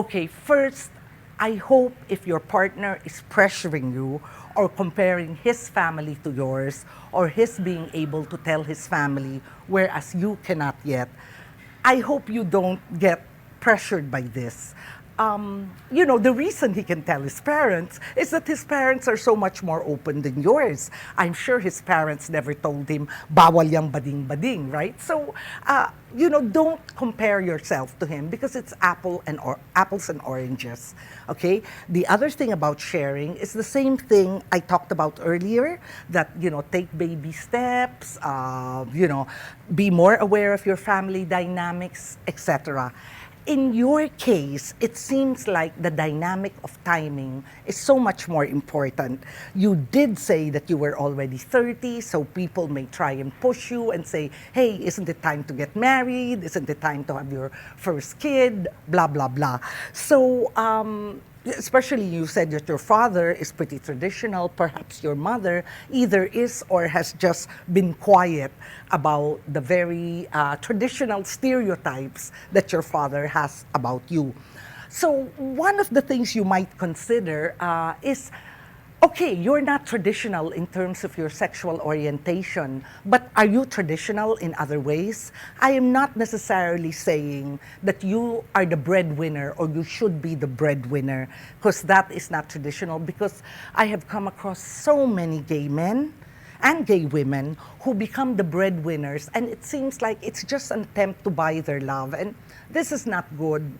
Okay, first, I hope if your partner is pressuring you or comparing his family to yours or his being able to tell his family whereas you cannot yet, I hope you don't get pressured by this. The reason he can tell his parents is that his parents are so much more open than yours. I'm sure his parents never told him, bawal yang bading-bading, right? So, don't compare yourself to him because it's apples and oranges, okay? The other thing about sharing is the same thing I talked about earlier, that, take baby steps, be more aware of your family dynamics, etc. In your case, it seems like the dynamic of timing is so much more important. You did say that you were already 30, so people may try and push you and say, hey, isn't it time to get married? Isn't it time to have your first kid? Blah, blah, blah. So, especially you said that your father is pretty traditional, perhaps your mother either is or has just been quiet about the very traditional stereotypes that your father has about you. So one of the things you might consider is, okay, you're not traditional in terms of your sexual orientation, but are you traditional in other ways? I am not necessarily saying that you are the breadwinner or you should be the breadwinner, because that is not traditional, because I have come across so many gay men and gay women who become the breadwinners, and it seems like it's just an attempt to buy their love, and this is not good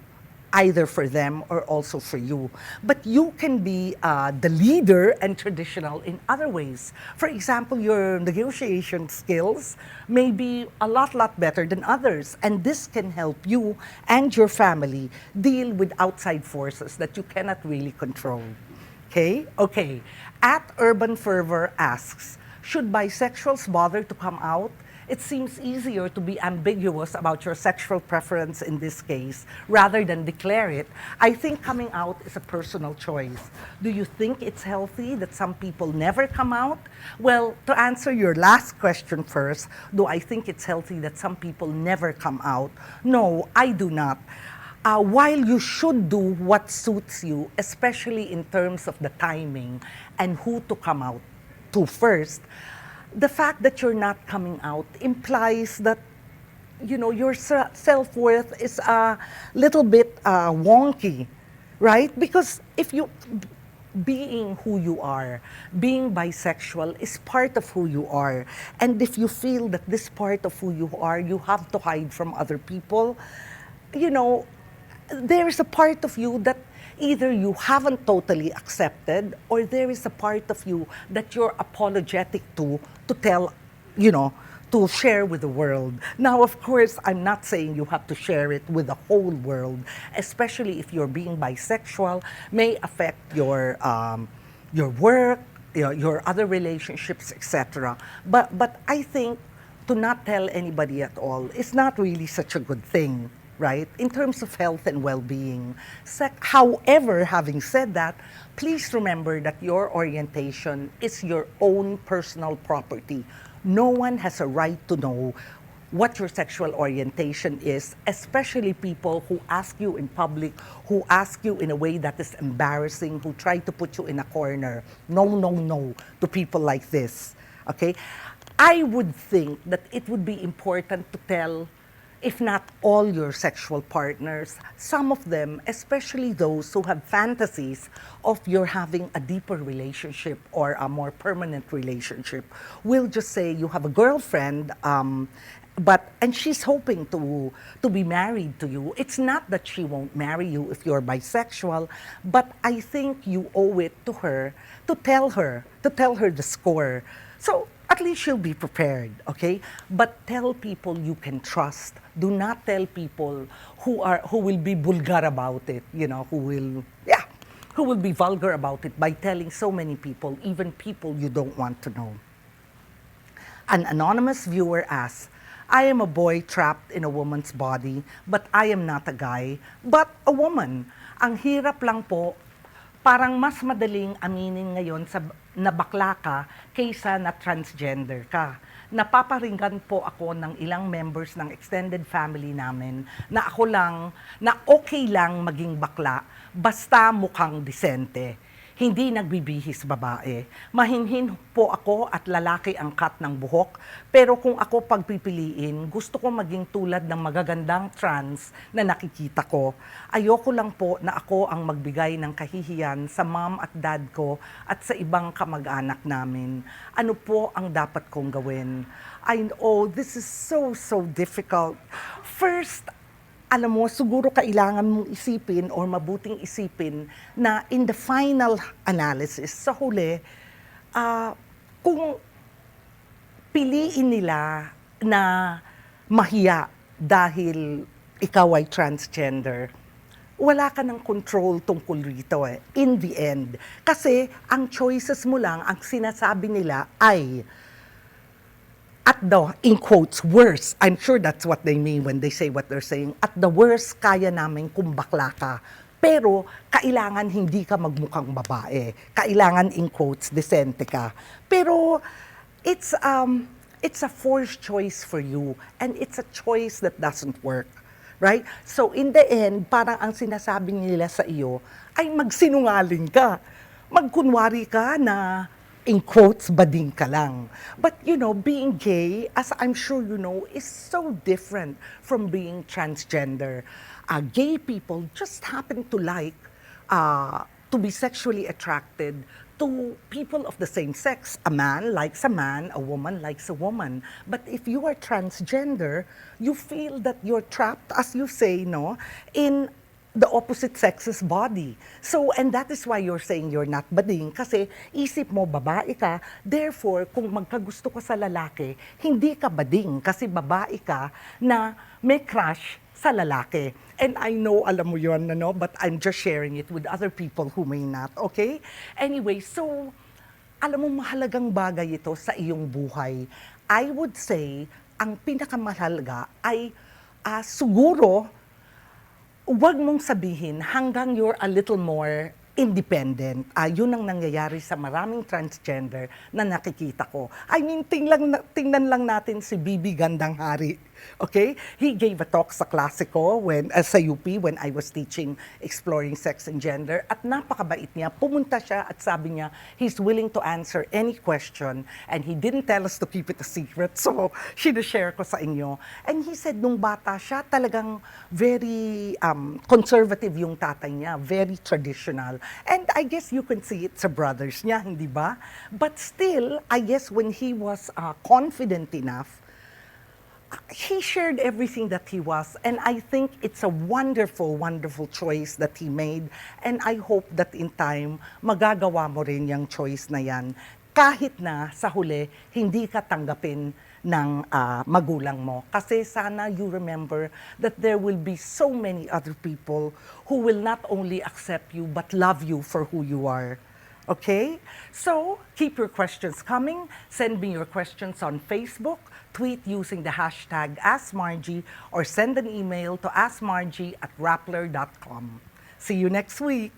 either for them or also for you. But you can be the leader and traditional in other ways. For example, your negotiation skills may be a lot better than others, and this can help you and your family deal with outside forces that you cannot really control. Okay. At Urban Fervor asks, should bisexuals bother to come out? It seems easier to be ambiguous about your sexual preference in this case rather than declare it. I think coming out is a personal choice. Do you think it's healthy that some people never come out? Well, to answer your last question first, do I think it's healthy that some people never come out? No, I do not. While you should do what suits you, especially in terms of the timing and who to come out to first, the fact that you're not coming out implies that, your self-worth is a little bit wonky, right? Because if you, being who you are, being bisexual is part of who you are. And if you feel that this part of who you are, you have to hide from other people, there is a part of you that either you haven't totally accepted or there is a part of you that you're apologetic to tell, to share with the world. Now, of course, I'm not saying you have to share it with the whole world, especially if you're being bisexual, may affect your work, your other relationships, etc. But I think to not tell anybody at all is not really such a good thing, right? In terms of health and well-being. However, having said that, please remember that your orientation is your own personal property. No one has a right to know what your sexual orientation is, especially people who ask you in public, who ask you in a way that is embarrassing, who try to put you in a corner. No to people like this, okay? I would think that it would be important to tell, if not all your sexual partners, some of them, especially those who have fantasies of your having a deeper relationship or a more permanent relationship, will just say you have a girlfriend, and she's hoping to be married to you. It's not that she won't marry you if you're bisexual, but I think you owe it to her to tell her the score. So at least she'll be prepared, okay? But tell people you can trust. Do not tell people who will be vulgar about it, who will be vulgar about it by telling so many people, even people you don't want to know. An anonymous viewer asks, I am a boy trapped in a woman's body, but I am not a guy, but a woman. Ang hirap lang po, parang mas madaling aminin ngayon sa na bakla ka kaysa na transgender ka. Napaparinggan po ako ng ilang members ng extended family namin na ako lang, na okay lang maging bakla basta mukhang disente. Hindi nagbibihis babae. Mahinhin po ako at lalaki ang cut ng buhok, pero kung ako pagpipiliin, gusto ko maging tulad ng magagandang trans na nakikita ko. Ayoko lang po na ako ang magbigay ng kahihiyan sa mom at dad ko at sa ibang kamag-anak namin. Ano po ang dapat kong gawin? I know this is so difficult. First, alam mo, siguro kailangan mong isipin or mabuting isipin na in the final analysis, sa huli, kung piliin nila na mahiya dahil ikaw ay transgender, wala ka ng control tungkol rito in the end. Kasi ang choices mo lang, ang sinasabi nila ay at the, in quotes, worst, I'm sure that's what they mean when they say what they're saying, at the worst, kaya namin kung bakla ka. Pero, kailangan hindi ka magmukhang babae. Kailangan, in quotes, decente ka. Pero, it's a forced choice for you. And it's a choice that doesn't work. Right? So, in the end, parang ang sinasabi nila sa iyo, ay magsinungaling ka. Magkunwari ka na in quotes, bading ka lang. But, you know, being gay, as I'm sure you know, is so different from being transgender. Gay people just happen to like, to be sexually attracted to people of the same sex. A man likes a man, a woman likes a woman. But if you are transgender, you feel that you're trapped, as you say, no, in the opposite sex's body. So, and that is why you're saying you're not bading. Kasi isip mo, babae ka, therefore, kung magkagusto ka sa lalaki, hindi ka bading. Kasi babae ka na may crush sa lalaki. And I know, alam mo yun, no? But I'm just sharing it with other people who may not, okay? Anyway, so, alam mo, mahalagang bagay ito sa iyong buhay. I would say, ang pinakamahalaga ay siguro, huwag mong sabihin hanggang you're a little more independent. Yun ang nangyayari sa maraming transgender na nakikita ko. I mean, tingnan lang natin si Bibi Gandang Hari. Okay? He gave a talk sa Klasiko sa UP when I was teaching Exploring Sex and Gender. At napakabait niya. Pumunta siya at sabi niya, he's willing to answer any question. And he didn't tell us to keep it a secret. So, sinashare ko sa inyo. And he said, nung bata siya, talagang very conservative yung tatay niya. Very traditional. And I guess you can see it sa brothers niya, hindi ba? But still, I guess when he was confident enough, he shared everything that he was, and I think it's a wonderful choice that he made, and I hope that in time, magagawa mo rin yung choice na yan, kahit na sa huli, hindi ka tanggapin ng magulang mo. Kasi sana you remember that there will be so many other people who will not only accept you, but love you for who you are. Okay? So, keep your questions coming. Send me your questions on Facebook, tweet using the hashtag AskMargie, or send an email to askmargie@rappler.com. See you next week.